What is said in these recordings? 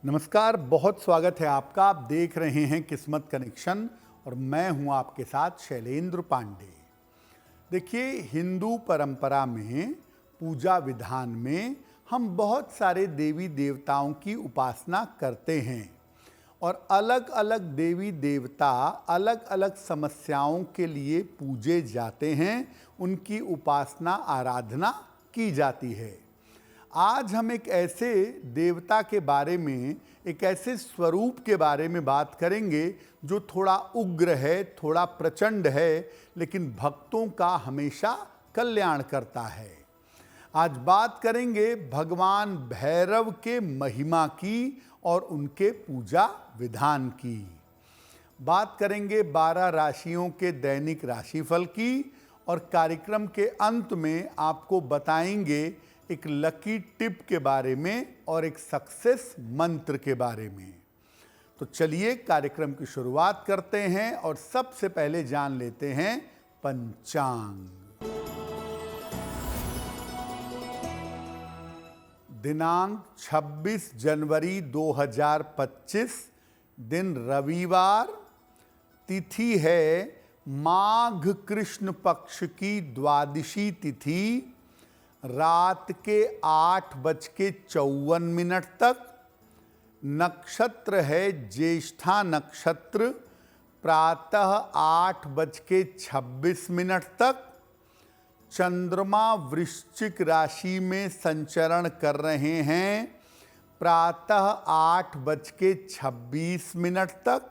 नमस्कार, बहुत स्वागत है आपका। आप देख रहे हैं किस्मत कनेक्शन और मैं हूं आपके साथ शैलेंद्र पांडे। देखिए, हिंदू परंपरा में पूजा विधान में हम बहुत सारे देवी देवताओं की उपासना करते हैं और अलग अलग देवी देवता अलग अलग समस्याओं के लिए पूजे जाते हैं, उनकी उपासना आराधना की जाती है। आज हम एक ऐसे देवता के बारे में, एक ऐसे स्वरूप के बारे में बात करेंगे जो थोड़ा उग्र है, थोड़ा प्रचंड है, लेकिन भक्तों का हमेशा कल्याण करता है। आज बात करेंगे भगवान भैरव के महिमा की और उनके पूजा विधान की। बात करेंगे 12 राशियों के दैनिक राशिफल की और कार्यक्रम के अंत में आपको बताएंगे एक लकी टिप के बारे में और एक सक्सेस मंत्र के बारे में। तो चलिए कार्यक्रम की शुरुआत करते हैं और सबसे पहले जान लेते हैं पंचांग। दिनांक 26 जनवरी 2025, दिन रविवार, तिथि है माघ कृष्ण पक्ष की द्वादशी तिथि, रात के 8:54 तक। नक्षत्र है ज्येष्ठा नक्षत्र, प्रातः 8:26 तक। चंद्रमा वृश्चिक राशि में संचरण कर रहे हैं, प्रातः 8:26 तक।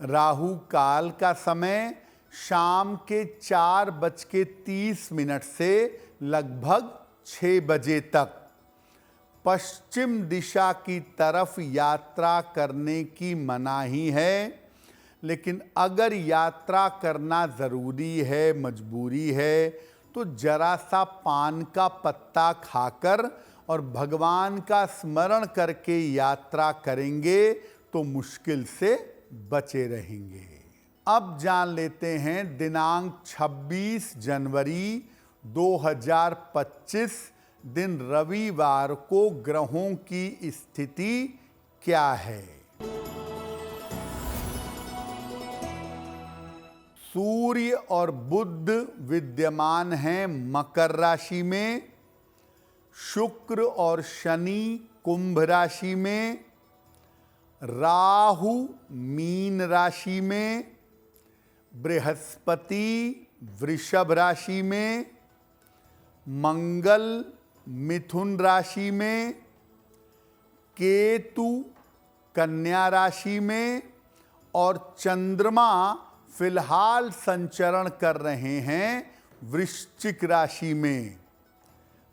राहु काल का समय शाम के 4:30 से लगभग 6 बजे तक। पश्चिम दिशा की तरफ यात्रा करने की मनाही है, लेकिन अगर यात्रा करना ज़रूरी है, मजबूरी है, तो जरा सा पान का पत्ता खाकर और भगवान का स्मरण करके यात्रा करेंगे तो मुश्किल से बचे रहेंगे। अब जान लेते हैं दिनांक 26 जनवरी 2025, दिन रविवार को ग्रहों की स्थिति क्या है। सूर्य और बुध विद्यमान हैं मकर राशि में, शुक्र और शनि कुंभ राशि में, राहु मीन राशि में, बृहस्पति वृषभ राशि में, मंगल मिथुन राशि में, केतु कन्या राशि में और चंद्रमा फिलहाल संचरण कर रहे हैं वृश्चिक राशि में।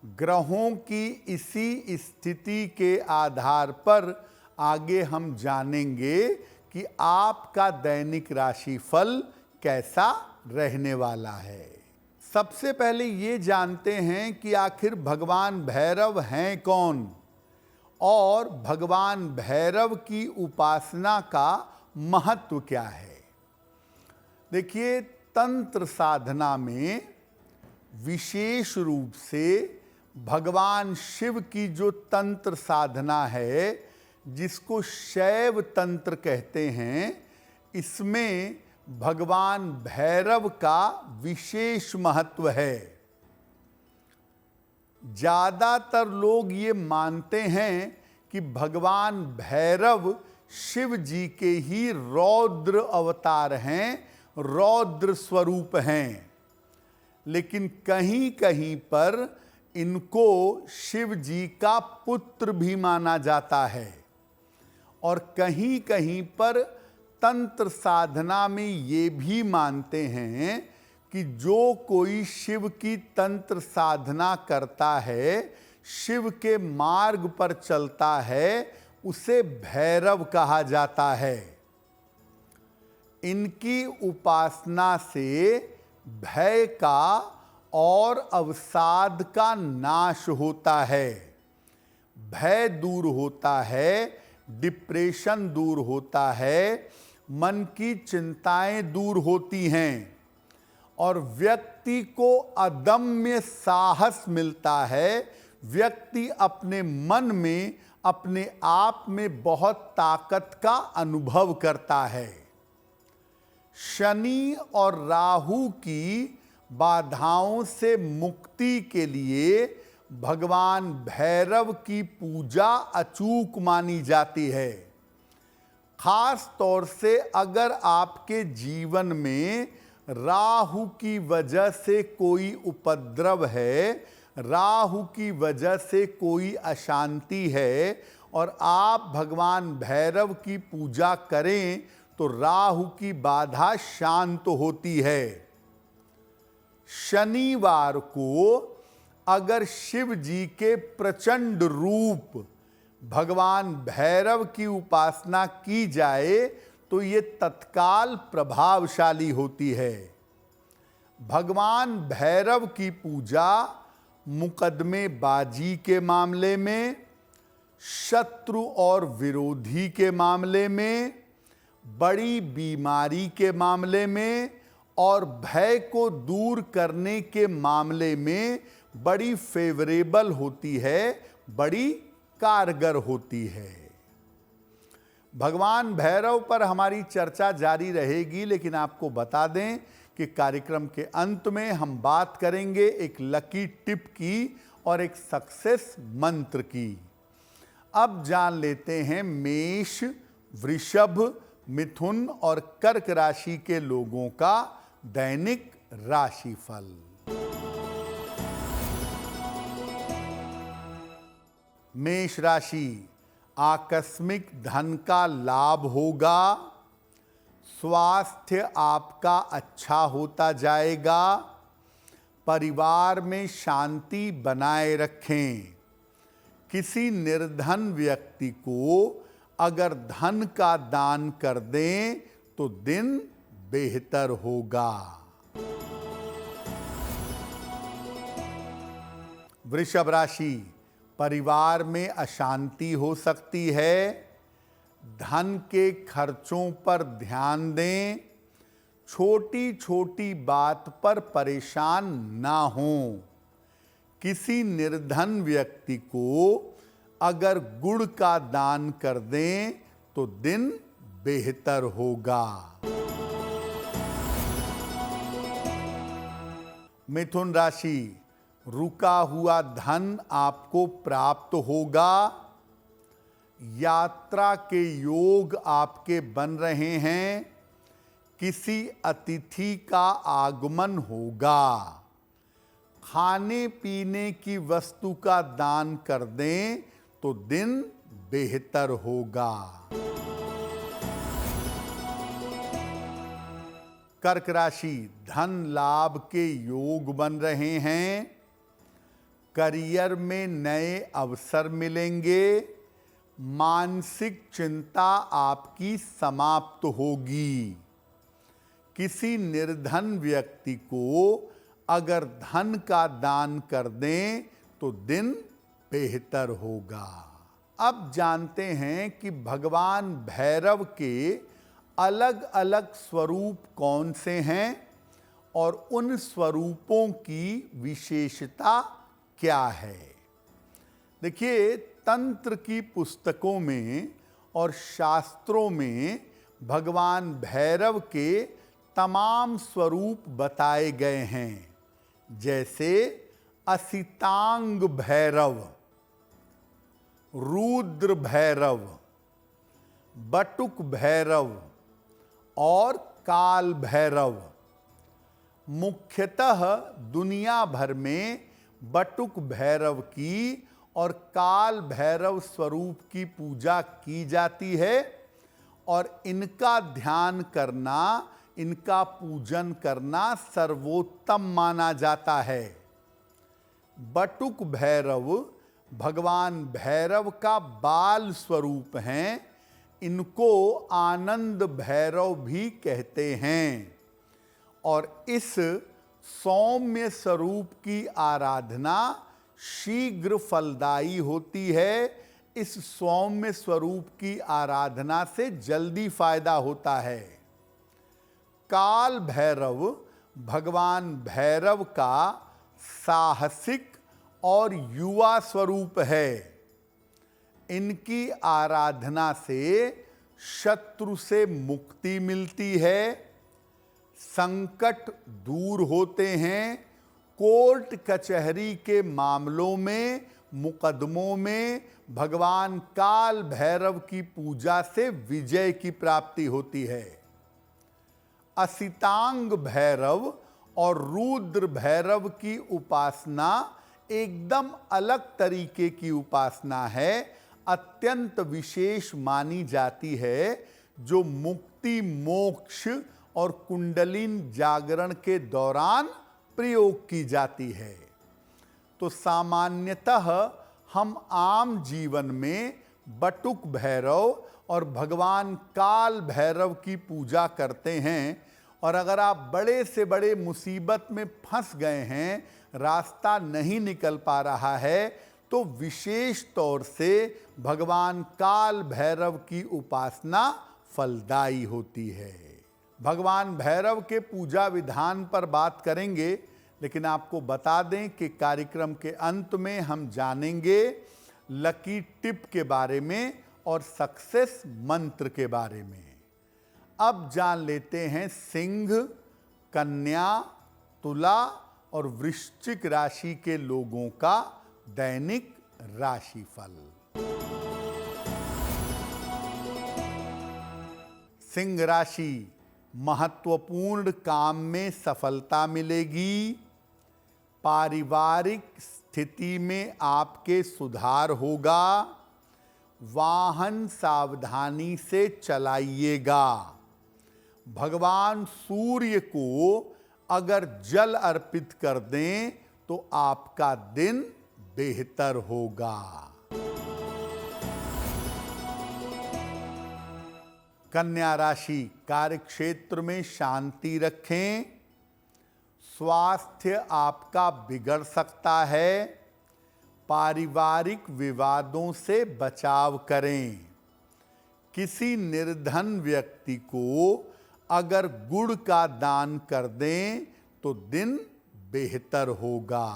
ग्रहों की इसी स्थिति के आधार पर आगे हम जानेंगे कि आपका दैनिक राशिफल कैसा रहने वाला है। सबसे पहले ये जानते हैं कि आखिर भगवान भैरव हैं कौन और भगवान भैरव की उपासना का महत्व क्या है। देखिए, तंत्र साधना में विशेष रूप से भगवान शिव की जो तंत्र साधना है, जिसको शैव तंत्र कहते हैं, इसमें भगवान भैरव का विशेष महत्व है। ज़्यादातर लोग ये मानते हैं कि भगवान भैरव शिव जी के ही रौद्र अवतार हैं, रौद्र स्वरूप हैं, लेकिन कहीं कहीं पर इनको शिव जी का पुत्र भी माना जाता है और कहीं कहीं पर तंत्र साधना में ये भी मानते हैं कि जो कोई शिव की तंत्र साधना करता है, शिव के मार्ग पर चलता है, उसे भैरव कहा जाता है। इनकी उपासना से भय का और अवसाद का नाश होता है, भय दूर होता है, डिप्रेशन दूर होता है, मन की चिंताएं दूर होती हैं और व्यक्ति को अदम्य साहस मिलता है। व्यक्ति अपने मन में अपने आप में बहुत ताकत का अनुभव करता है। शनि और राहु की बाधाओं से मुक्ति के लिए भगवान भैरव की पूजा अचूक मानी जाती है। खास तौर से अगर आपके जीवन में राहु की वजह से कोई उपद्रव है, राहु की वजह से कोई अशांति है और आप भगवान भैरव की पूजा करें तो राहु की बाधा शांत होती है। शनिवार को अगर शिव जी के प्रचंड रूप भगवान भैरव की उपासना की जाए तो ये तत्काल प्रभावशाली होती है। भगवान भैरव की पूजा मुकदमेबाजी के मामले में, शत्रु और विरोधी के मामले में, बड़ी बीमारी के मामले में और भय को दूर करने के मामले में बड़ी फेवरेबल होती है, बड़ी कारगर होती है। भगवान भैरव पर हमारी चर्चा जारी रहेगी, लेकिन आपको बता दें कि कार्यक्रम के अंत में हम बात करेंगे एक लकी टिप की और एक सक्सेस मंत्र की। अब जान लेते हैं मेष, वृषभ, मिथुन और कर्क राशि के लोगों का दैनिक राशिफल। मेष राशि, आकस्मिक धन का लाभ होगा। स्वास्थ्य आपका अच्छा होता जाएगा। परिवार में शांति बनाए रखें। किसी निर्धन व्यक्ति को अगर धन का दान कर दें तो दिन बेहतर होगा। वृषभ राशि, परिवार में अशांति हो सकती है। धन के खर्चों पर ध्यान दें। छोटी छोटी बात पर परेशान ना हों। किसी निर्धन व्यक्ति को अगर गुड़ का दान कर दें तो दिन बेहतर होगा। मिथुन राशि, रुका हुआ धन आपको प्राप्त होगा। यात्रा के योग आपके बन रहे हैं। किसी अतिथि का आगमन होगा। खाने पीने की वस्तु का दान कर दें तो दिन बेहतर होगा। कर्क राशि, धन लाभ के योग बन रहे हैं। करियर में नए अवसर मिलेंगे। मानसिक चिंता आपकी समाप्त होगी। किसी निर्धन व्यक्ति को अगर धन का दान कर दें तो दिन बेहतर होगा। अब जानते हैं कि भगवान भैरव के अलग अलग स्वरूप कौन से हैं और उन स्वरूपों की विशेषता क्या है। देखिए, तंत्र की पुस्तकों में और शास्त्रों में भगवान भैरव के तमाम स्वरूप बताए गए हैं, जैसे असितांग भैरव, रुद्र भैरव, बटुक भैरव और काल भैरव। मुख्यतः दुनिया भर में बटुक भैरव की और काल भैरव स्वरूप की पूजा की जाती है और इनका ध्यान करना, इनका पूजन करना सर्वोत्तम माना जाता है। बटुक भैरव भगवान भैरव का बाल स्वरूप हैं। इनको आनंद भैरव भी कहते हैं और इस सौम्य स्वरूप की आराधना शीघ्र फलदायी होती है। इस सौम्य स्वरूप की आराधना से जल्दी फायदा होता है। काल भैरव भगवान भैरव का साहसिक और युवा स्वरूप है। इनकी आराधना से शत्रु से मुक्ति मिलती है, संकट दूर होते हैं, कोर्ट कचहरी के मामलों में, मुकदमों में भगवान काल भैरव की पूजा से विजय की प्राप्ति होती है। असितांग भैरव और रुद्र भैरव की उपासना एकदम अलग तरीके की उपासना है, अत्यंत विशेष मानी जाती है, जो मुक्ति, मोक्ष और कुंडलिन जागरण के दौरान प्रयोग की जाती है। तो सामान्यतः हम आम जीवन में बटुक भैरव और भगवान काल भैरव की पूजा करते हैं, और अगर आप बड़े से बड़े मुसीबत में फंस गए हैं, रास्ता नहीं निकल पा रहा है, तो विशेष तौर से भगवान काल भैरव की उपासना फलदायी होती है। भगवान भैरव के पूजा विधान पर बात करेंगे, लेकिन आपको बता दें कि कार्यक्रम के अंत में हम जानेंगे लकी टिप के बारे में और सक्सेस मंत्र के बारे में। अब जान लेते हैं सिंह, कन्या, तुला और वृश्चिक राशि के लोगों का दैनिक राशिफल। सिंह राशि, महत्वपूर्ण काम में सफलता मिलेगी, पारिवारिक स्थिति में आपके सुधार होगा, वाहन सावधानी से चलाइएगा। भगवान सूर्य को अगर जल अर्पित कर दें तो आपका दिन बेहतर होगा। कन्या राशि, कार्यक्षेत्र में शांति रखें, स्वास्थ्य आपका बिगड़ सकता है, पारिवारिक विवादों से बचाव करें। किसी निर्धन व्यक्ति को अगर गुड़ का दान कर दें तो दिन बेहतर होगा।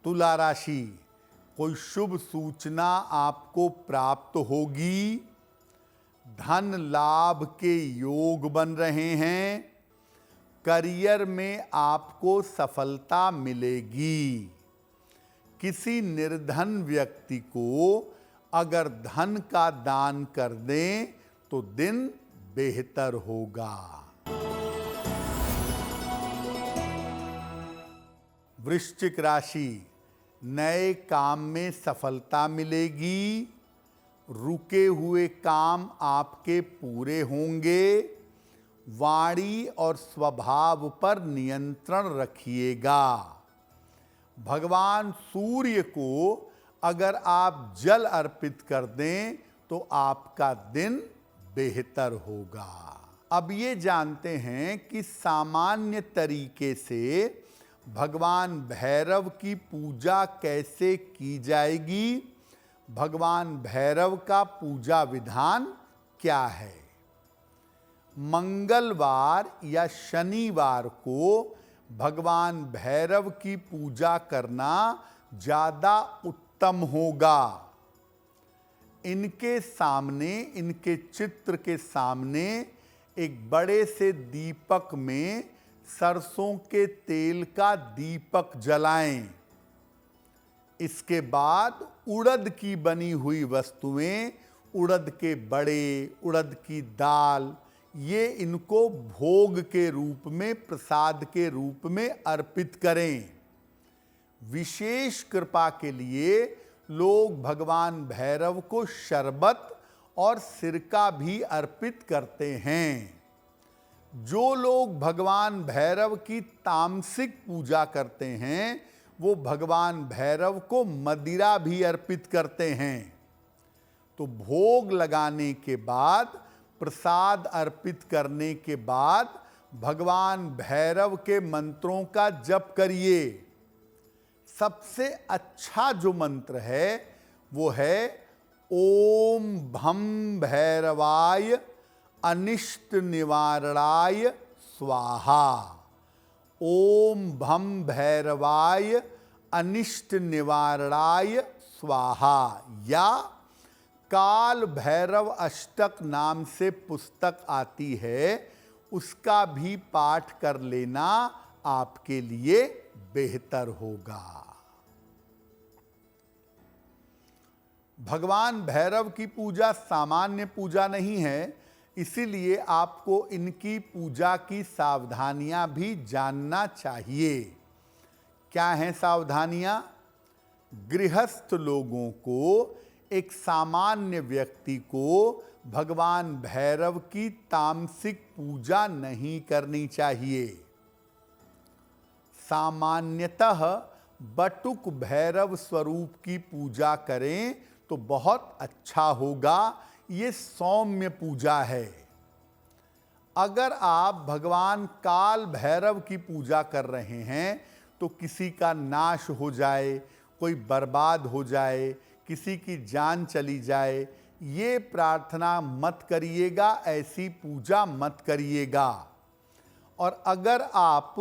तुला राशि, कोई शुभ सूचना आपको प्राप्त होगी, धन लाभ के योग बन रहे हैं, करियर में आपको सफलता मिलेगी। किसी निर्धन व्यक्ति को अगर धन का दान कर दें तो दिन बेहतर होगा। वृश्चिक राशि, नए काम में सफलता मिलेगी, रुके हुए काम आपके पूरे होंगे, वाणी और स्वभाव पर नियंत्रण रखिएगा। भगवान सूर्य को अगर आप जल अर्पित कर दें तो आपका दिन बेहतर होगा। अब ये जानते हैं कि सामान्य तरीके से भगवान भैरव की पूजा कैसे की जाएगी, भगवान भैरव का पूजा विधान क्या है। मंगलवार या शनिवार को भगवान भैरव की पूजा करना ज़्यादा उत्तम होगा। इनके सामने, इनके चित्र के सामने एक बड़े से दीपक में सरसों के तेल का दीपक जलाएं। इसके बाद उड़द की बनी हुई वस्तुएं, उड़द के बड़े, उड़द की दाल, ये इनको भोग के रूप में, प्रसाद के रूप में अर्पित करें। विशेष कृपा के लिए लोग भगवान भैरव को शरबत और सिरका भी अर्पित करते हैं। जो लोग भगवान भैरव की तामसिक पूजा करते हैं, वो भगवान भैरव को मदिरा भी अर्पित करते हैं। तो भोग लगाने के बाद, प्रसाद अर्पित करने के बाद भगवान भैरव के मंत्रों का जप करिए। सबसे अच्छा जो मंत्र है वो है ओम भम भैरवाय अनिष्ट निवारणाय स्वाहा। ओम भम भैरवाय अनिष्ट निवारणाय स्वाहा या काल भैरव अष्टक नाम से पुस्तक आती है, उसका भी पाठ कर लेना आपके लिए बेहतर होगा। भगवान भैरव की पूजा सामान्य पूजा नहीं है, इसीलिए आपको इनकी पूजा की सावधानियां भी जानना चाहिए। क्या हैं सावधानियां? गृहस्थ लोगों को, एक सामान्य व्यक्ति को भगवान भैरव की तामसिक पूजा नहीं करनी चाहिए। सामान्यतः बटुक भैरव स्वरूप की पूजा करें तो बहुत अच्छा होगा। ये सौम्य पूजा है। अगर आप भगवान काल भैरव की पूजा कर रहे हैं तो किसी का नाश हो जाए, कोई बर्बाद हो जाए, किसी की जान चली जाए, ये प्रार्थना मत करिएगा, ऐसी पूजा मत करिएगा। और अगर आप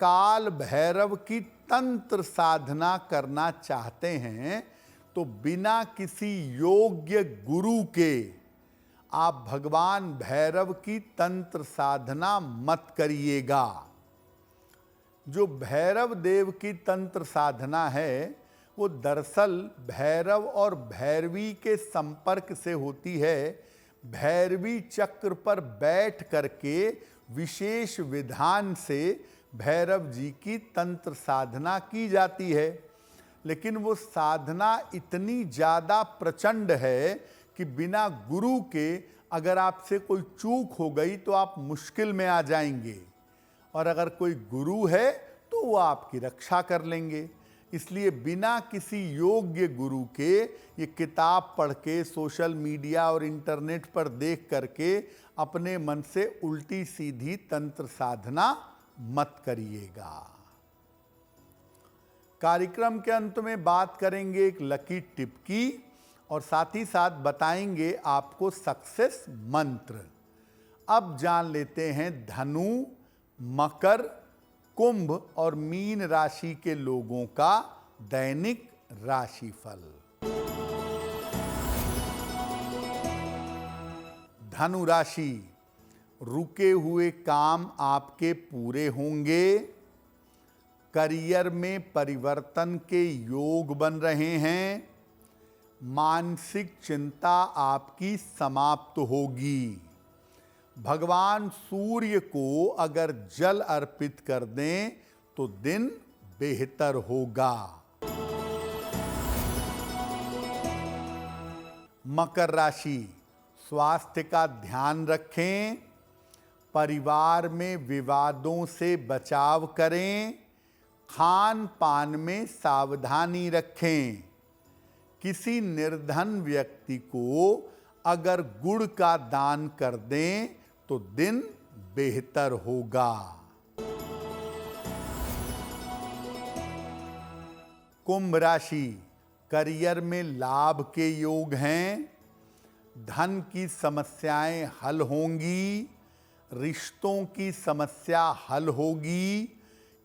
काल भैरव की तंत्र साधना करना चाहते हैं तो बिना किसी योग्य गुरु के आप भगवान भैरव की तंत्र साधना मत करिएगा। जो भैरव देव की तंत्र साधना है वो दरअसल भैरव और भैरवी के संपर्क से होती है। भैरवी चक्र पर बैठ करके विशेष विधान से भैरव जी की तंत्र साधना की जाती है, लेकिन वो साधना इतनी ज़्यादा प्रचंड है कि बिना गुरु के अगर आपसे कोई चूक हो गई तो आप मुश्किल में आ जाएंगे, और अगर कोई गुरु है तो वो आपकी रक्षा कर लेंगे। इसलिए बिना किसी योग्य गुरु के ये किताब पढ़ के, सोशल मीडिया और इंटरनेट पर देख करके अपने मन से उल्टी सीधी तंत्र साधना मत करिएगा। कार्यक्रम के अंत में बात करेंगे एक लकी टिप की, और साथ ही साथ बताएंगे आपको सक्सेस मंत्र। अब जान लेते हैं धनु, मकर, कुंभ और मीन राशि के लोगों का दैनिक राशिफल। धनु राशि, रुके हुए काम आपके पूरे होंगे। करियर में परिवर्तन के योग बन रहे हैं। मानसिक चिंता आपकी समाप्त होगी। भगवान सूर्य को अगर जल अर्पित कर दें तो दिन बेहतर होगा। मकर राशि, स्वास्थ्य का ध्यान रखें। परिवार में विवादों से बचाव करें। खान पान में सावधानी रखें। किसी निर्धन व्यक्ति को अगर गुड़ का दान कर दें तो दिन बेहतर होगा। कुंभ राशि, करियर में लाभ के योग हैं। धन की समस्याएं हल होंगी। रिश्तों की समस्या हल होगी।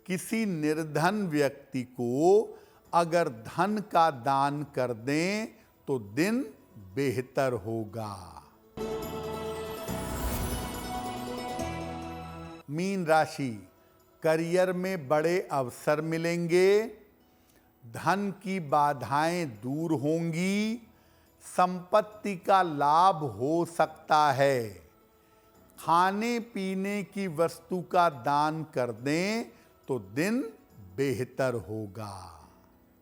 किसी निर्धन व्यक्ति को अगर धन का दान कर दें तो दिन बेहतर होगा। मीन राशि, करियर में बड़े अवसर मिलेंगे। धन की बाधाएं दूर होंगी। संपत्ति का लाभ हो सकता है। खाने पीने की वस्तु का दान कर दें तो दिन बेहतर होगा।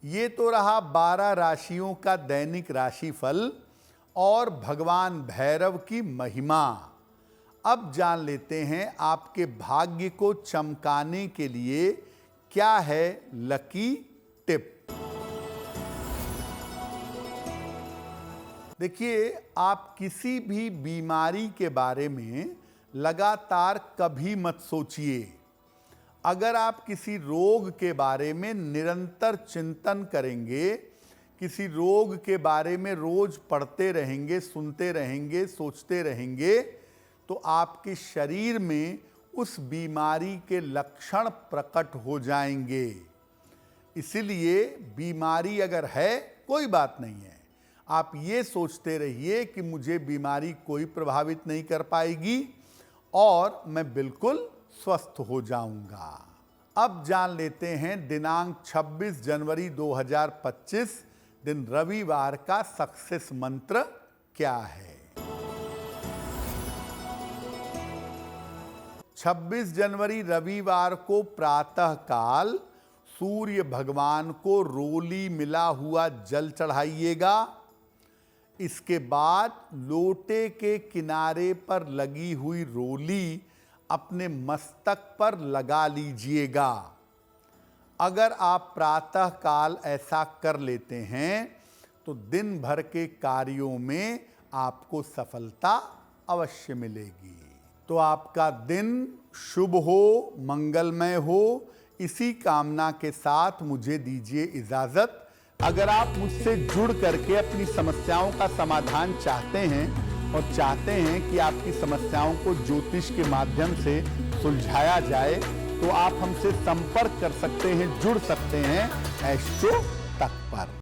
ये तो रहा 12 राशियों का दैनिक राशिफल और भगवान भैरव की महिमा। अब जान लेते हैं आपके भाग्य को चमकाने के लिए क्या है लकी टिप। देखिए, आप किसी भी बीमारी के बारे में लगातार कभी मत सोचिए। अगर आप किसी रोग के बारे में निरंतर चिंतन करेंगे, किसी रोग के बारे में रोज पढ़ते रहेंगे, सुनते रहेंगे, सोचते रहेंगे, तो आपके शरीर में उस बीमारी के लक्षण प्रकट हो जाएंगे। इसीलिए बीमारी अगर है कोई बात नहीं है, आप ये सोचते रहिए कि मुझे बीमारी कोई प्रभावित नहीं कर पाएगी और मैं बिल्कुल स्वस्थ हो जाऊंगा। अब जान लेते हैं दिनांक 26 जनवरी 2025 दिन रविवार का सक्सेस मंत्र क्या है। 26 जनवरी रविवार को प्रातः काल सूर्य भगवान को रोली मिला हुआ जल चढ़ाइएगा। इसके बाद लोटे के किनारे पर लगी हुई रोली अपने मस्तक पर लगा लीजिएगा। अगर आप प्रातः काल ऐसा कर लेते हैं तो दिन भर के कार्यों में आपको सफलता अवश्य मिलेगी। तो आपका दिन शुभ हो, मंगलमय हो, इसी कामना के साथ मुझे दीजिए इजाजत। अगर आप मुझसे जुड़ करके अपनी समस्याओं का समाधान चाहते हैं और चाहते हैं कि आपकी समस्याओं को ज्योतिष के माध्यम से सुलझाया जाए तो आप हमसे संपर्क कर सकते हैं, जुड़ सकते हैं एस्ट्रो तक पर।